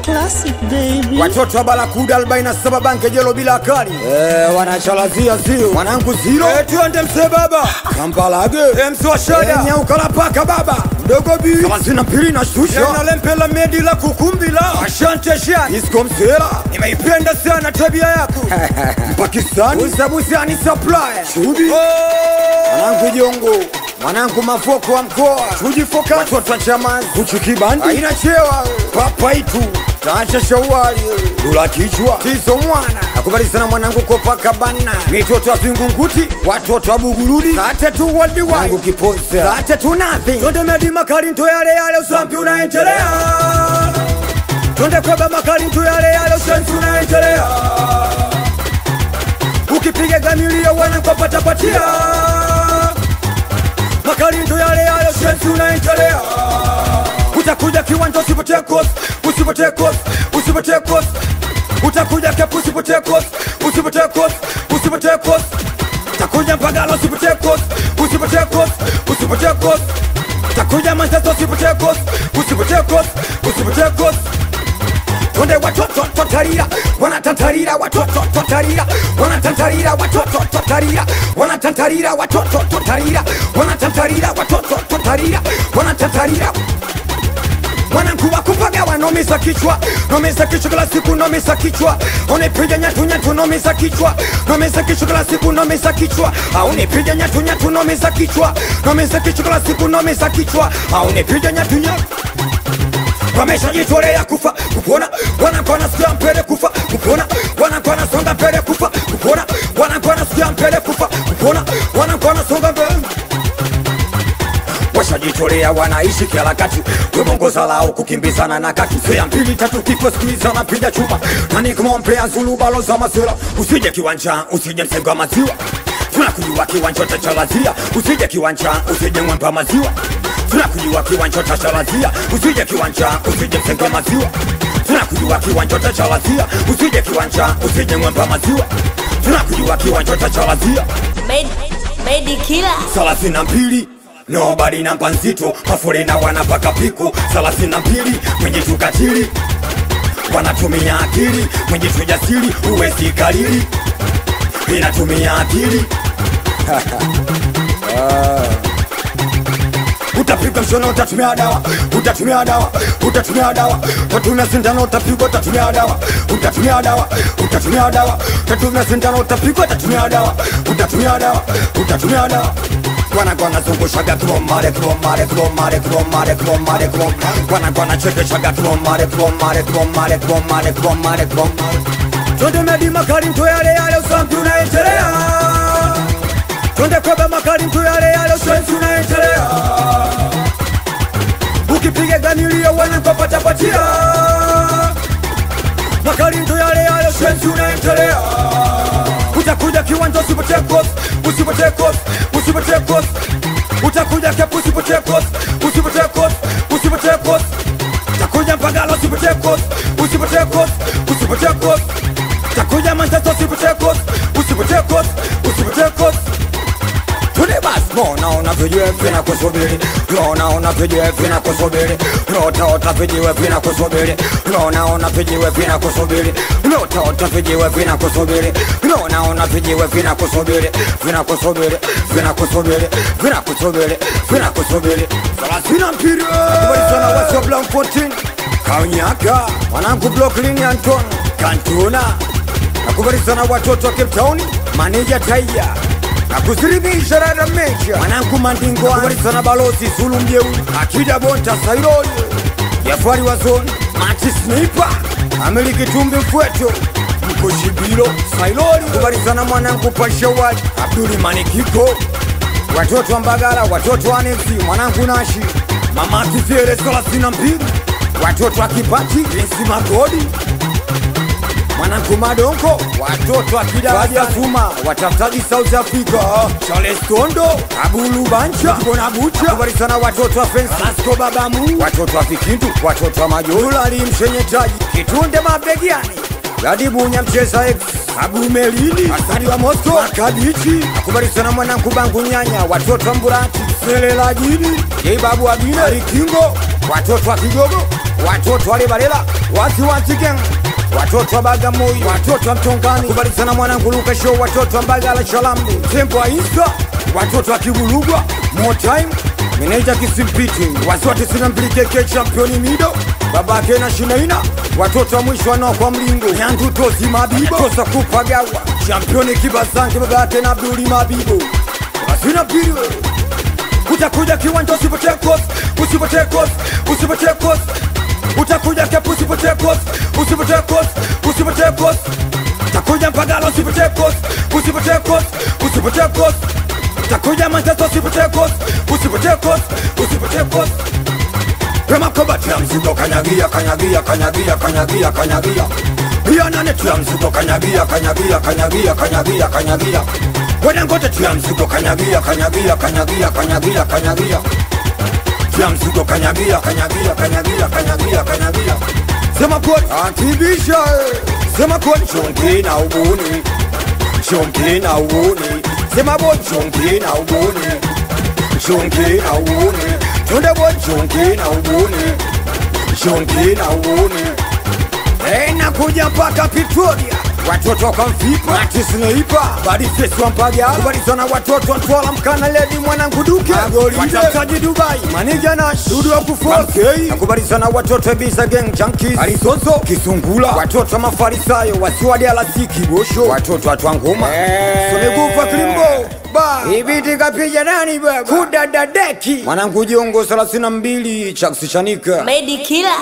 Classic baby. Watoto wa Balakuda 47 banke jelo bila kali. Wanachalazia zio. Mwanangu zero. Tuende mse baba. Kambalage. Mso shada. Nyauka la paka baba. Mdogo bi. Salasina pili na shusha. Na lempela medi la kukumbila. Ashante shani. Isko msela. Nimeipenda sana tabia yako. Pakistani. Usabusiani supply. Shudi. Mwanangu jongo. Mwanangu mafoko wa mkoa. Chuji foka. Watoto wa chamazi. Kuchikibandi. Haina chewa. Papa itu. Tacha shawali. Dula kichwa. Tiso mwana. Nakubali sana mwanangu kopaka bana. Mitoto wa Vingunguti. Watoto wa Bugurudi. Kate tu world wide. Mwanangu kipose. Kate tu nothing. Tonde medima karinto yale usampi unaendelea. Tonde kweba makarinto yale usampi unaendelea. Ukipiga gamilio wanakopata patia. Makarinto yale usampi unaendelea. Utakuja kiwanja usipote kosi, usipote kosi, usipote kosi. Utakuja kepu usipote kosi, usipote kosi, usipote kosi. Utakuja Mpagala usipote kosi, usipote kosi, usipote kosi. Utakuja Manchester usipote kosi, usipote kosi, usipote kosi. Tonde watoto totarira, wanatantarira watoto totarira, wanatantarira watoto totarira, wanatantarira watoto totarira, wanatantarira watoto totarira, wanatantarira. Mwanangu wakupaga wanomisa kichwa. Nomisa kichwa kila siku nomisa kichwa. Unipiga nyatu nyatu nomisa kichwa. Nomisa kichwa kila siku nomisa kichwa. Unipiga nyatu nyatu nomisa kichwa. Nomisa kichwa kila siku nomisa kichwa. Unipiga nyatu nyatu. Wameshajitolea kufa kupona. Wanakona sikia mpele kufa kupona. Wanakona songa mpele kufa kupona. Wanakona sikia mpele kufa kupona. Wanakona songa mpele. Washajitolea wanaishi kila kati. Kumongoza lao kukimbizana na kati. Fea mbili tatu kifo squeeze na piga chuma. Nani kumompea Zulu baloza masela. Usije kiwanja usije msenga maziwa. Tunakujua kiwanja utachalazia. Usije kiwanja usije mwamba maziwa. Tunakujua kiwanja utachalazia. Usije kiwanja usije msenga maziwa. Tunakujua kiwanja utachalazia. Usije kiwanja usije mwamba maziwa. Tunakujua kiwanja utachalazia. Made killer. 32 nobody namba nzito. Maforena wanapaka piku. 32 mwenye tukatili. Wanatumia akili. Mwenye tujasili uwezi kalili. Inatumia akili. Utapigwa mshono utatumia dawa. Utatumia dawa. Utatumia dawa. Utatumia sindano utapigwa utatumia dawa. Utatumia dawa. Utatumia dawa. Utatumia sindano utapigwa utatumia dawa. Utatumia dawa. Utatumia dawa. Wanagwana zungushaga kromare kromare kromare kromare kromare kromare. Wanagwana chekeshaga kromare kromare kromare kromare kromare kromare. Tonde medima karinto yale usampi unaendelea. Tonde kweba makarinto yale usampi unaendelea. Ukipiga ganilio wanakopata patia. Makarinto yale usampi unaendelea. Utakuja kiwanja usipote kosi, usipote kosi, usipote kosi. Utakuja kepu usipote kosi, usipote kosi, usipote kosi. Utakuja Mpagala usipote kosi, usipote kosi, usipote kosi. Utakuja Manchester usipote kosi, usipote kosi, usipote kosi. Tune bas naona vijiwe vina kusubiri. Naona vijiwe vina kusubiri. Naota vijiwe vina kusubiri. Naona vijiwe vina kusubiri. Naota vijiwe vina kusubiri. Naona vijiwe vina kusubiri. Vina kusubiri. Vina kusubiri. Vina kusubiri. Vina kusubiri. Salasina mpira. Kubali sana wasi wa Blanc-Fontaine. Kaunyaka. Wanangu Brooklyn Anton. Kantuna. Nakubali sana watoto wa Cape Town. Maneja Taiya. Nakusiribisha rada mecha. Mwanangu Mandingo. Nakubali sana balozi Zulu mjeuri. Akida Bonta Sairoli. Yafari wa zone. Mati Sniper. Ameliki tumbi mfweto. Mkoshibilo Sairoli. Nakubali sana mwanangu Pashawad. Abduli Manikiko. Watoto wa Mbagala. Watoto wa NFC. Mwanangu Nashi. Mama Kizere 32. Watoto wa Kipati. Linsi Magodi. Mwanangu Madonko. Watoto wa Kidaraja Fuma. Watafutaji South Africa. Charles Kondo. Abulu Bancha. Bona Bucha. Kubali sana watoto wa Fence. Asko Babamu. Watoto wa Fikindu. Watoto wa Majula Limshenyetaji. Kitunde Mabegiani. Yadibu Nyamcheza X. Abu Melini. Asari wa Moscow. Makabichi. Kubali sana mwanangu Bangu Nyanya. Watoto wa Mburati. Selela Jini. Yebabu Abina. Rikingo. Watoto wa Kigogo. watoto wale balela wasi gang, watoto wa Bagamoyo, watoto wa Mtongani, kubali sana mwanangu Luka Show, watoto wa Mbagala Shalambi, tempo wa Insta, watoto wa Kibulugwa, more time, meneja Kisimpiti, wasiwate sina mpilikeke championi Mido, babake na Shinaina, watoto wa mwisho wanao kwa mlingo, Nyandu Tozi Mabibo, Tosa Kupagawa, championi Kibazange, babake na Abduli Mabibo, wasina pili wewe. Utakuja kiwanja usipotee kosi, usipotee kosi, usipotee kosi. Utakuja kepu usipotee kosi, usipotee kosi, usipotee kosi. Utakuja Mbagala usipotee kosi, usipotee kosi, usipotee kosi. Utakuja Manchester usipotee kosi, usipotee kosi, usipotee kosi. Pema koba tia mzigo kanyagia, kanyagia, kanyagia, kanyagia, kanyagia. Pia nane tia mzigo kanyagia, kanyagia, kanyagia, kanyagia, kanyagia. Wena ngote tia mzigo kanyagia, kanyagia, kanyagia, kanyagia, kanyagia. Tia mzigo kanyagia, kanyagia, kanyagia, kanyagia, kanyagia. Sema kwa atibisha, sema kwa chonki na ubuni, chonki na ubuni. Sema kwa chonki na ubuni, chonki na ubuni. Tunde kwa chonki na ubuni, chonki na ubuni. Nakuja mpaka Pretoria, watoto wa Kamfipa, Matisi Neipa, Badi Fesi wa Mpaga, kubalizana watoto wa Ntwala Mkana Ledi mwanangu Duke, watamtaji Dubai, Manija na Dudu wa Kufosi, nakubalizana watoto wa Bisa Gang Junkies, Alizozo, Kisungula, watoto wa Mafarisayo, wasiwadi Alasiki, Bosho, watoto wa Twangoma, Sonigufa Klimbo, Ibiti kapija nani baba, Kudadadeki, mwanangu Jongo 32, Chaksi Chanika, Medi Killer.